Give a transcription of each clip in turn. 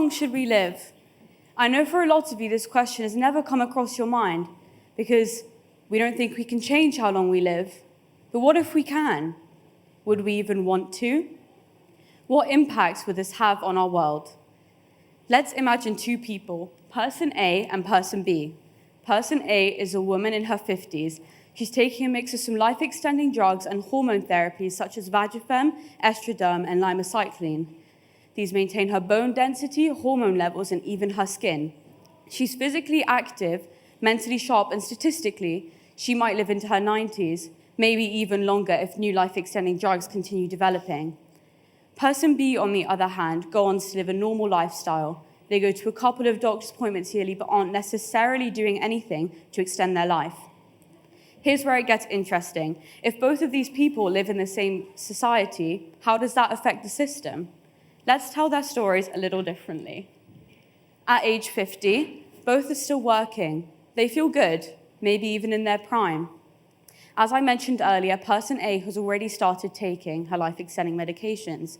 long should we live? I know for a lot of you this question has never come across your mind because we don't think we can change how long we live. But what if we can? Would we even want to? What impacts would this have on our world? Let's imagine two people, person A and person B. Person A is a woman in her 50s. She's taking a mix of some life-extending drugs and hormone therapies such as Vagifem, Estroderm, and Limacycline. These maintain her bone density, hormone levels, and even her skin. She's physically active, mentally sharp, and statistically, she might live into her 90s, maybe even longer if new life-extending drugs continue developing. Person B, on the other hand, go on to live a normal lifestyle. They go to a couple of doctor's appointments yearly but aren't necessarily doing anything to extend their life. Here's where it gets interesting. If both of these people live in the same society, how does that affect the system? Let's tell their stories a little differently. At age 50, both are still working. They feel good, maybe even in their prime. As I mentioned earlier, person A has already started taking her life-extending medications.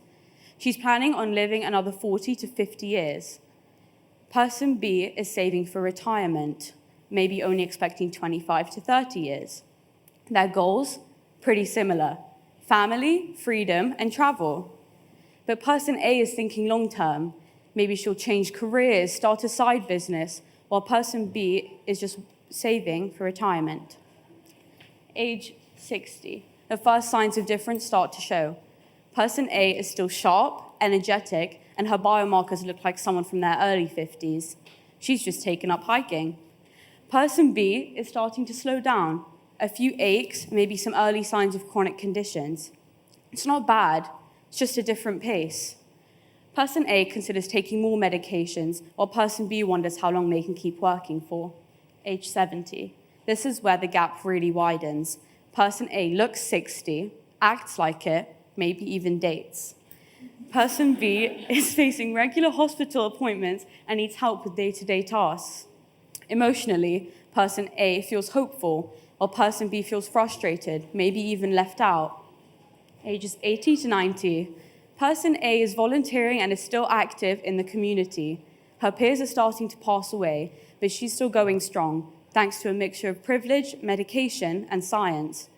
She's planning on living another 40 to 50 years. Person B is saving for retirement, maybe only expecting 25 to 30 years. Their goals, pretty similar: family, freedom, and travel. But person A is thinking long-term. Maybe she'll change careers, start a side business, while person B is just saving for retirement. Age 60, the first signs of difference start to show. Person A is still sharp, energetic, and her biomarkers look like someone from their early 50s. She's just taken up hiking. Person B is starting to slow down. A few aches, maybe some early signs of chronic conditions. It's not bad, it's just a different pace. Person A considers taking more medications, while person B wonders how long they can keep working for. Age 70. This is where the gap really widens. Person A looks 60, acts like it, maybe even dates. Person B is facing regular hospital appointments and needs help with day-to-day tasks. Emotionally, person A feels hopeful, while person B feels frustrated, maybe even left out. Ages 80 to 90. Person A is volunteering and is still active in the community. Her peers are starting to pass away, but she's still going strong, thanks to a mixture of privilege, medication, and science.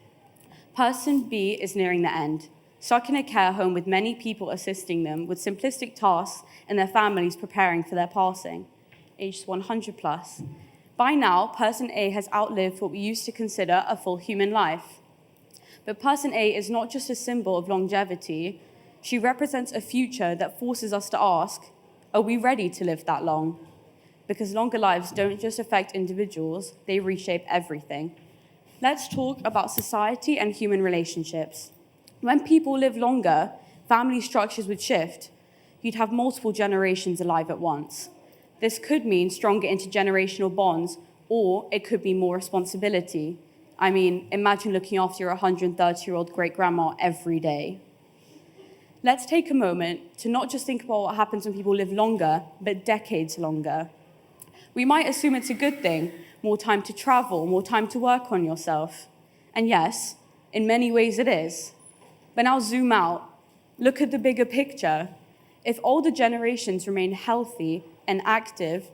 Person B is nearing the end, stuck in a care home with many people assisting them with simplistic tasks and their families preparing for their passing. Age 100 plus. By now, person A has outlived what we used to consider a full human life. But person A is not just a symbol of longevity. She represents a future that forces us to ask, are we ready to live that long? Because longer lives don't just affect individuals, they reshape everything. Let's talk about society and human relationships. When people live longer, family structures would shift. You'd have multiple generations alive at once. This could mean stronger intergenerational bonds, or it could be more responsibility. I mean, imagine looking after your 130-year-old great-grandma every day. Let's take a moment to not just think about what happens when people live longer, but decades longer. We might assume it's a good thing, more time to travel, more time to work on yourself. And yes, in many ways it is. But now zoom out. Look at the bigger picture. If older generations remain healthy and active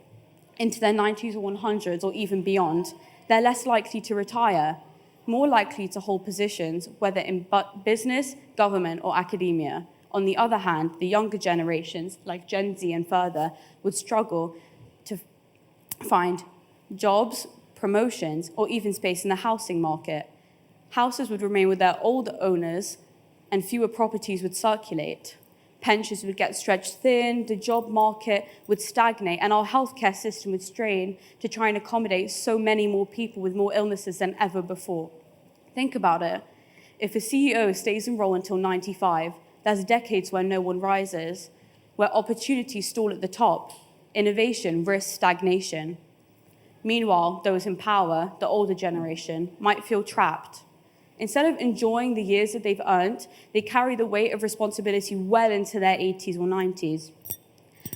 into their 90s or 100s or even beyond, they're less likely to retire, more likely to hold positions, whether in business, government, or academia. On the other hand, the younger generations, like Gen Z and further, would struggle to find jobs, promotions, or even space in the housing market. Houses would remain with their older owners, and fewer properties would circulate. Pensions would get stretched thin, the job market would stagnate, and our healthcare system would strain to try and accommodate so many more people with more illnesses than ever before. Think about it. If a CEO stays in role until 95, there's decades where no one rises, where opportunities stall at the top, innovation risks stagnation. Meanwhile, those in power, the older generation, might feel trapped. Instead of enjoying the years that they've earned, they carry the weight of responsibility well into their 80s or 90s.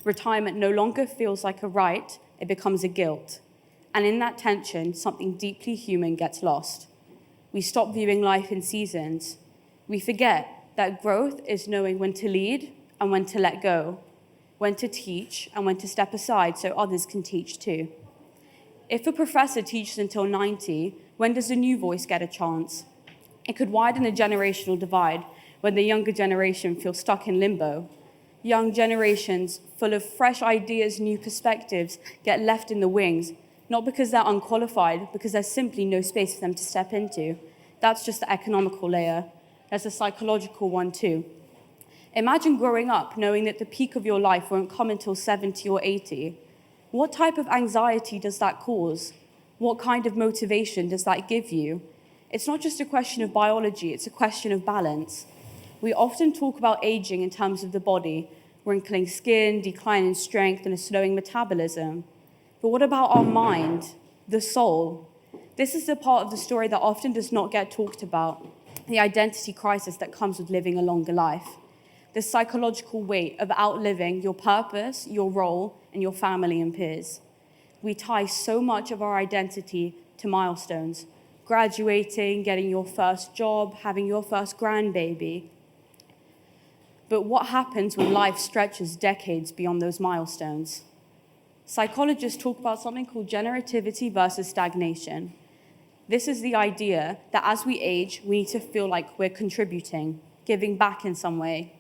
Retirement no longer feels like a right, it becomes a guilt. And in that tension, something deeply human gets lost. We stop viewing life in seasons. We forget that growth is knowing when to lead and when to let go. when to teach, and when to step aside so others can teach too. If a professor teaches until 90, when does a new voice get a chance? It could widen a generational divide when the younger generation feels stuck in limbo. Young generations full of fresh ideas, new perspectives, get left in the wings, not because they're unqualified, because there's simply no space for them to step into. That's just the economical layer. There's a psychological one too. Imagine growing up knowing that the peak of your life won't come until 70 or 80. What type of anxiety does that cause? What kind of motivation does that give you? It's not just a question of biology, it's a question of balance. We often talk about aging in terms of the body, wrinkling skin, decline in strength, and a slowing metabolism. But what about our mind, the soul? This is the part of the story that often does not get talked about, the identity crisis that comes with living a longer life. The psychological weight of outliving your purpose, your role, and your family and peers. We tie so much of our identity to milestones, graduating, getting your first job, having your first grandbaby. But what happens when life stretches decades beyond those milestones? Psychologists talk about something called generativity versus stagnation. This is the idea that as we age, we need to feel like we're contributing, giving back in some way.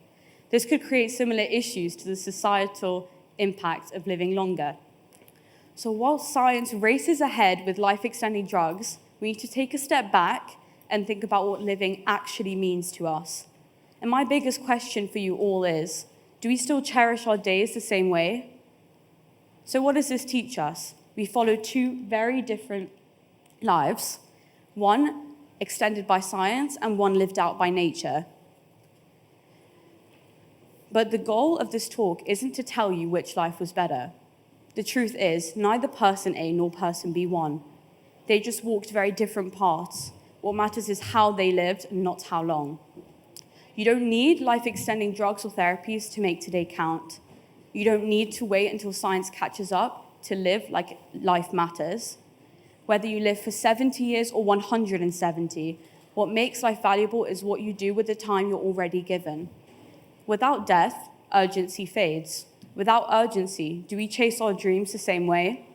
This could create similar issues to the societal impact of living longer. So while science races ahead with life-extending drugs, we need to take a step back and think about what living actually means to us. And my biggest question for you all is, do we still cherish our days the same way? So what does this teach us? We follow two very different lives, one extended by science and one lived out by nature. But the goal of this talk isn't to tell you which life was better. The truth is, neither person A nor person B won. They just walked very different paths. What matters is how they lived, not how long. You don't need life-extending drugs or therapies to make today count. You don't need to wait until science catches up to live like life matters. Whether you live for 70 years or 170, what makes life valuable is what you do with the time you're already given. Without death, urgency fades. Without urgency, do we chase our dreams the same way?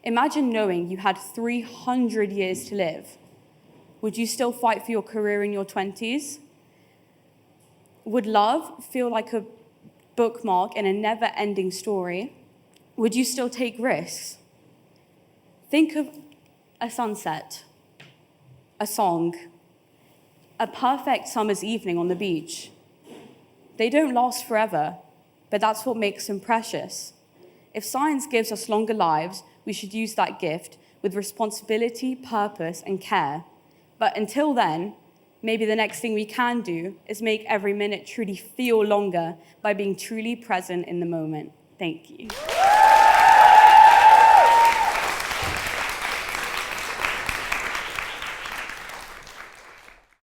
Imagine knowing you had 300 years to live. Would you still fight for your career in your 20s? Would love feel like a bookmark in a never-ending story? Would you still take risks? Think of a sunset, a song, a perfect summer's evening on the beach. They don't last forever, but that's what makes them precious. If science gives us longer lives, we should use that gift with responsibility, purpose, and care. But until then, maybe the next thing we can do is make every minute truly feel longer by being truly present in the moment. Thank you.